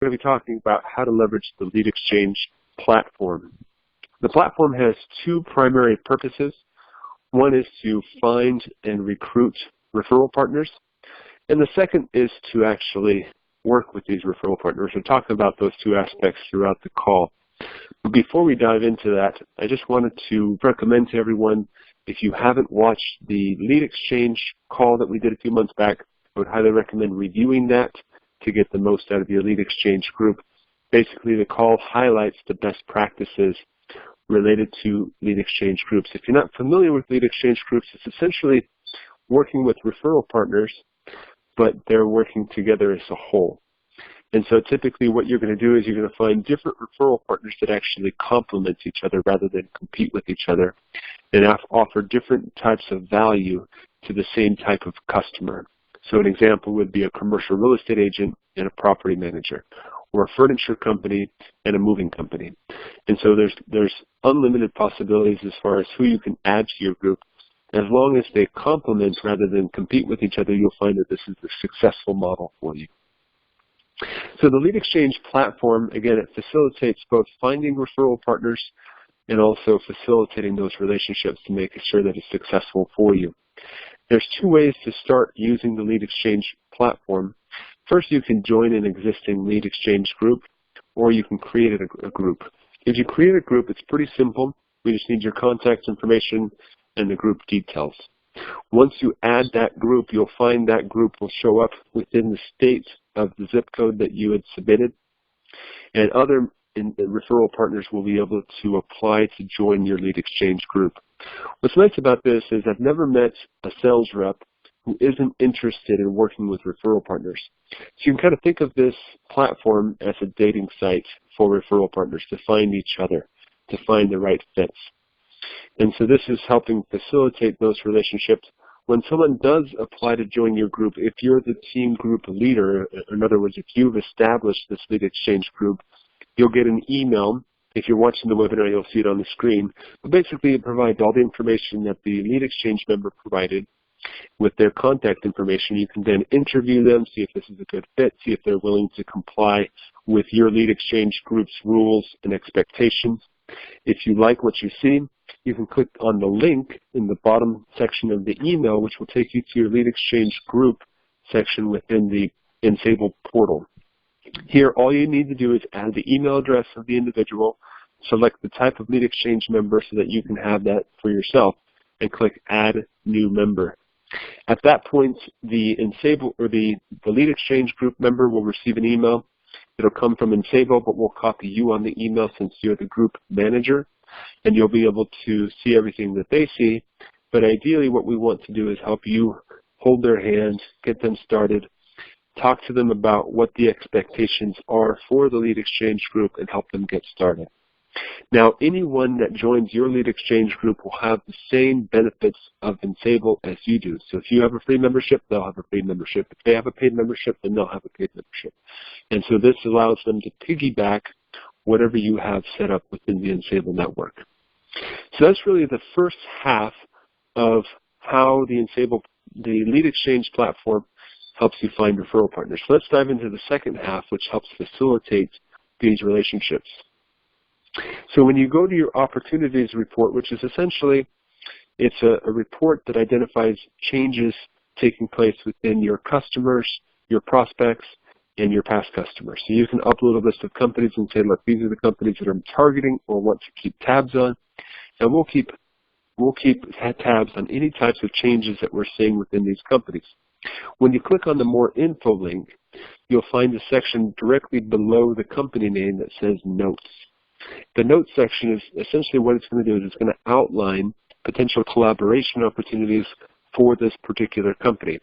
we're going to be talking about how to leverage the Lead Exchange platform. The platform has two primary purposes. One is to find and recruit referral partners, and the second is to actually work with these referral partners. We'll talk about those two aspects throughout the call. But before we dive into that, I just wanted to recommend to everyone, if you haven't watched the Lead Exchange call that we did a few months back, I would highly recommend reviewing that to get the most out of your Lead Exchange group. Basically, the call highlights the best practices related to Lead Exchange groups. If you're not familiar with Lead Exchange groups, it's essentially working with referral partners, but they're working together as a whole. And so typically what you're going to do is you're going to find different referral partners that actually complement each other rather than compete with each other, and offer different types of value to the same type of customer. So an example would be a commercial real estate agent and a property manager, or a furniture company and a moving company. And so there's unlimited possibilities as far as who you can add to your group. As long as they complement rather than compete with each other, you'll find that this is a successful model for you. So the Lead Exchange platform, again, it facilitates both finding referral partners and also facilitating those relationships to make sure that it's successful for you. There's two ways to start using the Lead Exchange platform. First, you can join an existing Lead Exchange group, or you can create a group. If you create a group, it's pretty simple. We just need your contact information and the group details. Once you add that group, you'll find that group will show up within the state of the zip code that you had submitted, and other referral partners will be able to apply to join your Lead Exchange group. What's nice about this is I've never met a sales rep who isn't interested in working with referral partners. So you can kind of think of this platform as a dating site for referral partners to find each other, to find the right fits. And so this is helping facilitate those relationships. When someone does apply to join your group, if you're the team group leader, in other words, if you've established this Lead Exchange group, you'll get an email. If you're watching the webinar, you'll see it on the screen. But basically, it provides all the information that the Lead Exchange member provided with their contact information. You can then interview them, see if this is a good fit, see if they're willing to comply with your Lead Exchange group's rules and expectations. If you like what you see, you can click on the link in the bottom section of the email, which will take you to your Lead Exchange group section within the Ensable portal. Here, all you need to do is add the email address of the individual, select the type of Lead Exchange member so that you can have that for yourself, and click Add New Member. At that point, the Ensable or the Lead Exchange group member will receive an email. It'll come from Ensable, but we'll copy you on the email since you're the group manager, and you'll be able to see everything that they see. But ideally, what we want to do is help you hold their hand, get them started, talk to them about what the expectations are for the Lead Exchange group, and help them get started. Now, anyone that joins your Lead Exchange group will have the same benefits of Ensable as you do. So if you have a free membership, they'll have a free membership. If they have a paid membership, then they'll have a paid membership. And so this allows them to piggyback whatever you have set up within the Ensable network. So that's really the first half of how the Lead Exchange platform helps you find referral partners. So let's dive into the second half, which helps facilitate these relationships. So when you go to your opportunities report, which is essentially, it's a report that identifies changes taking place within your customers, your prospects, and your past customers. So you can upload a list of companies and say, look, these are the companies that I'm targeting or want to keep tabs on, and we'll keep tabs on any types of changes that we're seeing within these companies. When you click on the More Info link, you'll find a section directly below the company name that says Notes. The Notes section is essentially what it's going to do is it's going to outline potential collaboration opportunities for this particular company.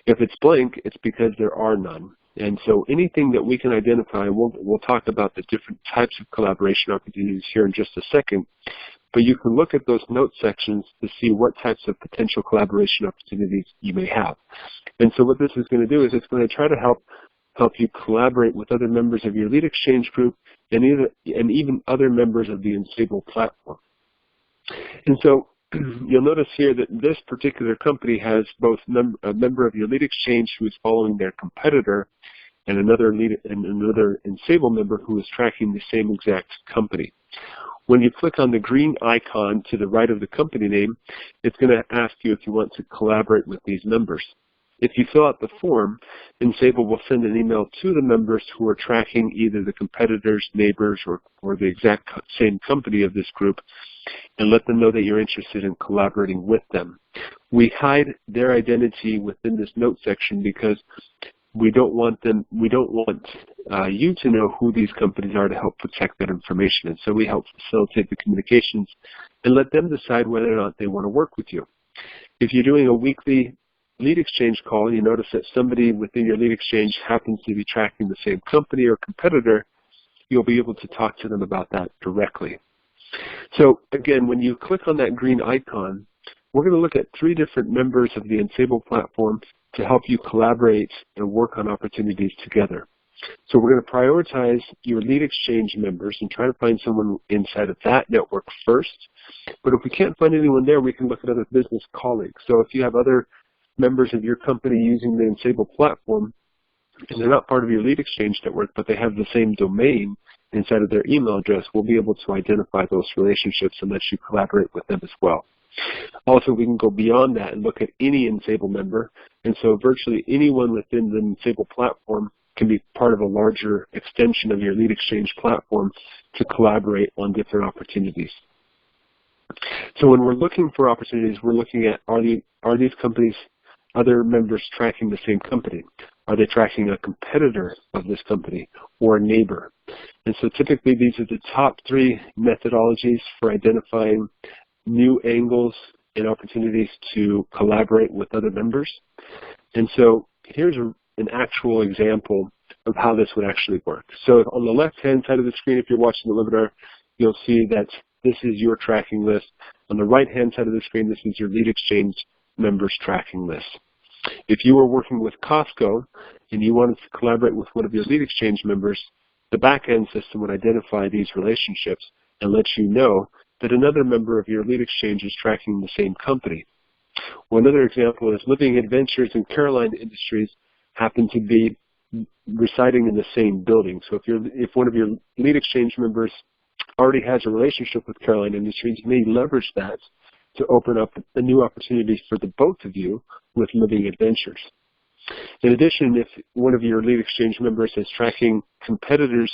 If it's blank, it's because there are none. And so anything that we can identify, we'll talk about the different types of collaboration opportunities here in just a second, but you can look at those note sections to see what types of potential collaboration opportunities you may have. And so what this is going to do is it's going to try to help you collaborate with other members of your Lead Exchange group and even other members of the Ensable platform. And so you'll notice here that this particular company has both a member of your Lead Exchange who is following their competitor and another Enable member who is tracking the same exact company. When you click on the green icon to the right of the company name, it's going to ask you if you want to collaborate with these members. If you fill out the form, Enable will send an email to the members who are tracking either the competitors, neighbors, or the exact same company of this group, and let them know that you're interested in collaborating with them. We hide their identity within this note section because we don't want you to know who these companies are to help protect that information. And so we help facilitate the communications and let them decide whether or not they want to work with you. If you're doing a weekly lead exchange call and you notice that somebody within your lead exchange happens to be tracking the same company or competitor, you'll be able to talk to them about that directly. So again, when you click on that green icon, we're going to look at 3 different members of the Enable platform to help you collaborate and work on opportunities together. So we're going to prioritize your lead exchange members and try to find someone inside of that network first. But if we can't find anyone there, we can look at other business colleagues. So if you have other members of your company using the Enable platform, and they're not part of your lead exchange network, but they have the same domain inside of their email address, we'll be able to identify those relationships and let you collaborate with them as well. Also, we can go beyond that and look at any Enable member, and so virtually anyone within the Enable platform can be part of a larger extension of your lead exchange platform to collaborate on different opportunities. So when we're looking for opportunities, we're looking at are these companies, other members tracking the same company? Are they tracking a competitor of this company or a neighbor? And so typically these are the top 3 methodologies for identifying new angles and opportunities to collaborate with other members. And so here's an actual example of how this would actually work. So on the left-hand side of the screen, if you're watching the webinar, you'll see that this is your tracking list. On the right-hand side of the screen, this is your lead exchange members tracking list. If you were working with Costco and you wanted to collaborate with one of your lead exchange members, the back-end system would identify these relationships and let you know that another member of your lead exchange is tracking the same company. Well, another example is Living Adventures and Caroline Industries happen to be residing in the same building. So if one of your lead exchange members already has a relationship with Caroline Industries, you may leverage that to open up a new opportunity for the both of you with Living Adventures. In addition, if one of your lead exchange members is tracking competitors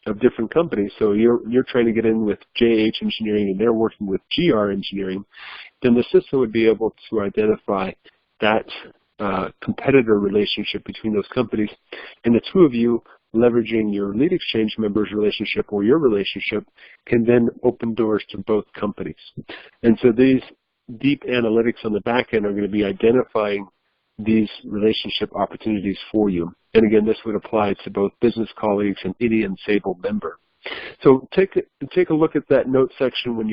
of different companies, so you're trying to get in with JH Engineering and they're working with GR Engineering, then the system would be able to identify that competitor relationship between those companies, and the 2 of you leveraging your lead exchange members relationship or your relationship can then open doors to both companies. And so these deep analytics on the back end are going to be identifying these relationship opportunities for you. And again, this would apply to both business colleagues and any Enable member. So take a look at that note section when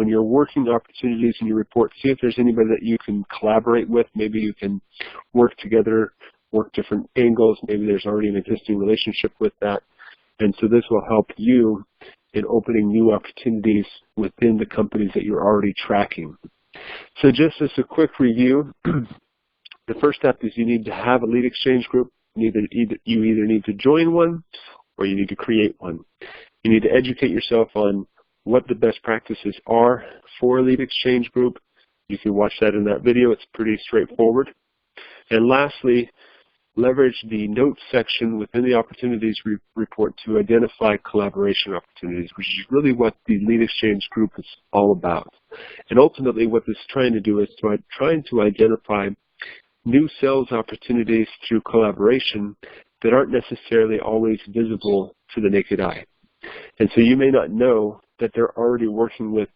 you're working opportunities in your report. See if there's anybody that you can collaborate with. Maybe you can work together, work different angles. Maybe there's already an existing relationship with that. And so this will help you in opening new opportunities within the companies that you're already tracking. So just as a quick review, the first step is you need to have a lead exchange group. You either need to join one or you need to create one. You need to educate yourself on what the best practices are for a lead exchange group. You can watch that in that video. It's pretty straightforward. And lastly, leverage the notes section within the opportunities report to identify collaboration opportunities, which is really what the lead exchange group is all about. And ultimately what this is trying to do is trying to identify new sales opportunities through collaboration that aren't necessarily always visible to the naked eye. And so you may not know that they're already working with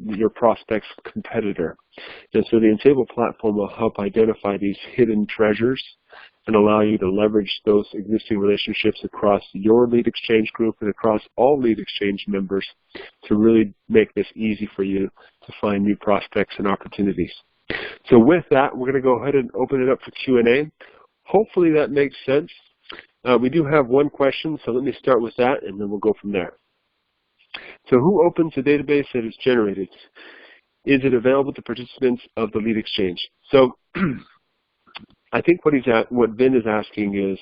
your prospect's competitor. And so the Enable platform will help identify these hidden treasures and allow you to leverage those existing relationships across your lead exchange group and across all lead exchange members to really make this easy for you to find new prospects and opportunities. So with that, we're going to go ahead and open it up for Q&A. Hopefully that makes sense. We do have one question, so let me start with that, and then we'll go from there. So who opens a database that is generated? Is it available to participants of the lead exchange? So I think what Vin is asking is,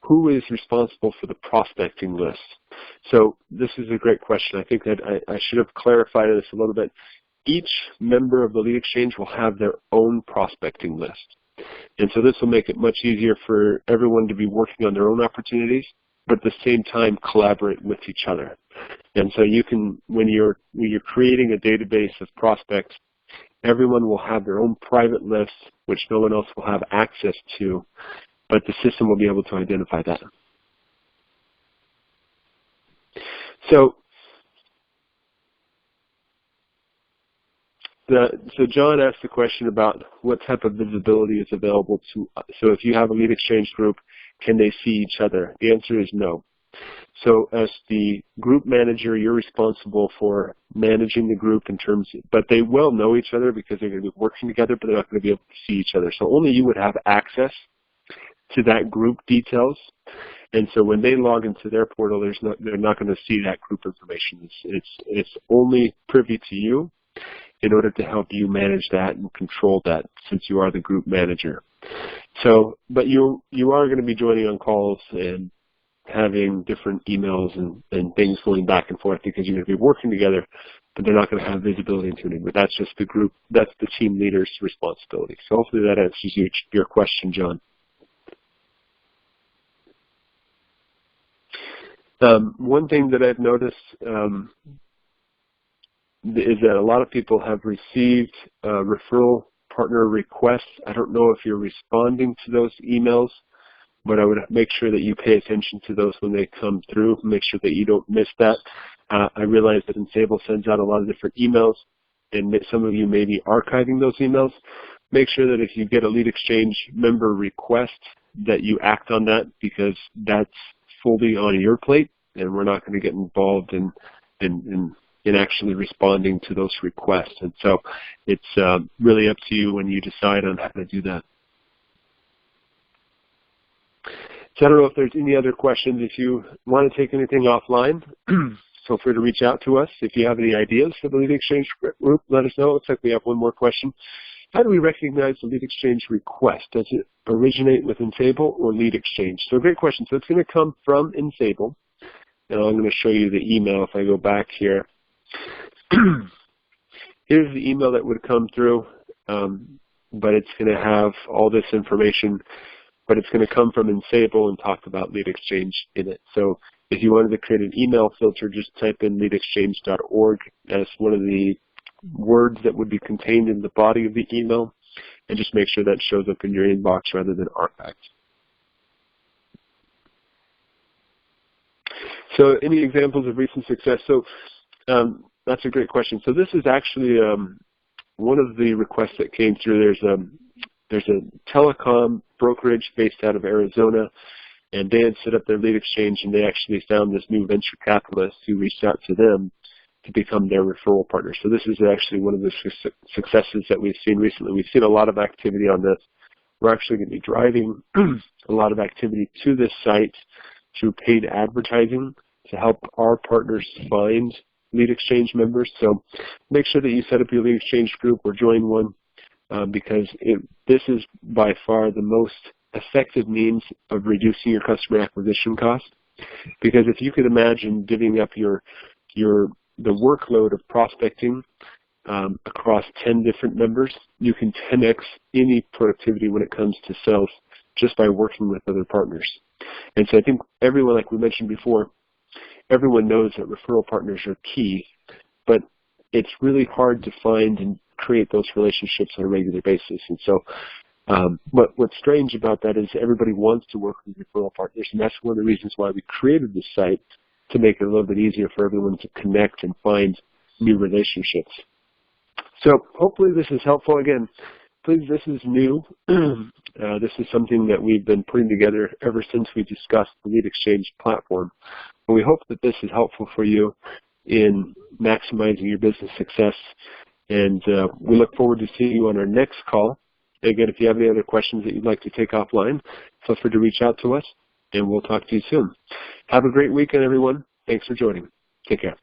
who is responsible for the prospecting list? So this is a great question. I think that I should have clarified this a little bit. Each member of the lead exchange will have their own prospecting list. And so this will make it much easier for everyone to be working on their own opportunities, but at the same time collaborate with each other. And so you can, when you're creating a database of prospects, everyone will have their own private list, which no one else will have access to, but the system will be able to identify that. So John asked the question about what type of visibility is available to, so if you have a lead exchange group, can they see each other? The answer is no. So as the group manager, you're responsible for managing the group in terms, but they will know each other because they're going to be working together, but they're not going to be able to see each other. So only you would have access to that group details. And so when they log into their portal, they're not going to see that group information. It's only privy to you in order to help you manage that and control that, since you are the group manager. So, but you are going to be joining on calls and having different emails and things going back and forth because you're going to be working together, but they're not going to have visibility into it. But that's just the group, that's the team leader's responsibility. So hopefully that answers your question, John. One thing that I've noticed is that a lot of people have received referral partner requests. I don't know if you're responding to those emails, but I would make sure that you pay attention to those when they come through. Make sure that you don't miss that. I realize that Ensable sends out a lot of different emails, and some of you may be archiving those emails. Make sure that if you get a lead exchange member request that you act on that, because that's fully on your plate, and we're not going to get involved in actually responding to those requests. And so it's really up to you when you decide on how to do that. So I don't know if there's any other questions. If you want to take anything offline, feel free to reach out to us. If you have any ideas for the lead exchange group, let us know. It looks like we have one more question. How do we recognize the lead exchange request? Does it originate with Ensable or lead exchange? So great question. So it's going to come from Ensable. And I'm going to show you the email if I go back here. Here's the email that would come through, but it's going to have all this information, but it's going to come from Ensable and talk about lead exchange in it. So if you wanted to create an email filter, just type in leadexchange.org as one of the words that would be contained in the body of the email, and just make sure that shows up in your inbox rather than archived. So any examples of recent success? So that's a great question. So this is actually one of the requests that came through. There's a telecom brokerage based out of Arizona, and they had set up their lead exchange, and they actually found this new venture capitalist who reached out to them to become their referral partner. So this is actually one of the successes that we've seen recently. We've seen a lot of activity on this. We're actually going to be driving a lot of activity to this site through paid advertising to help our partners find lead exchange members. So make sure that you set up your lead exchange group or join one, because this is by far the most effective means of reducing your customer acquisition cost. Because if you could imagine divvying up the workload of prospecting across 10 different members, you can 10x any productivity when it comes to sales just by working with other partners. And so I think everyone, like we mentioned before, everyone knows that referral partners are key, but it's really hard to find and create those relationships on a regular basis. And so what's strange about that is everybody wants to work with referral partners, and that's one of the reasons why we created this site, to make it a little bit easier for everyone to connect and find new relationships. So hopefully this is helpful. Again, please, this is new. This is something that we've been putting together ever since we discussed the lead exchange platform. And we hope that this is helpful for you in maximizing your business success. And we look forward to seeing you on our next call. Again, if you have any other questions that you'd like to take offline, feel free to reach out to us, and we'll talk to you soon. Have a great weekend, everyone. Thanks for joining. Take care.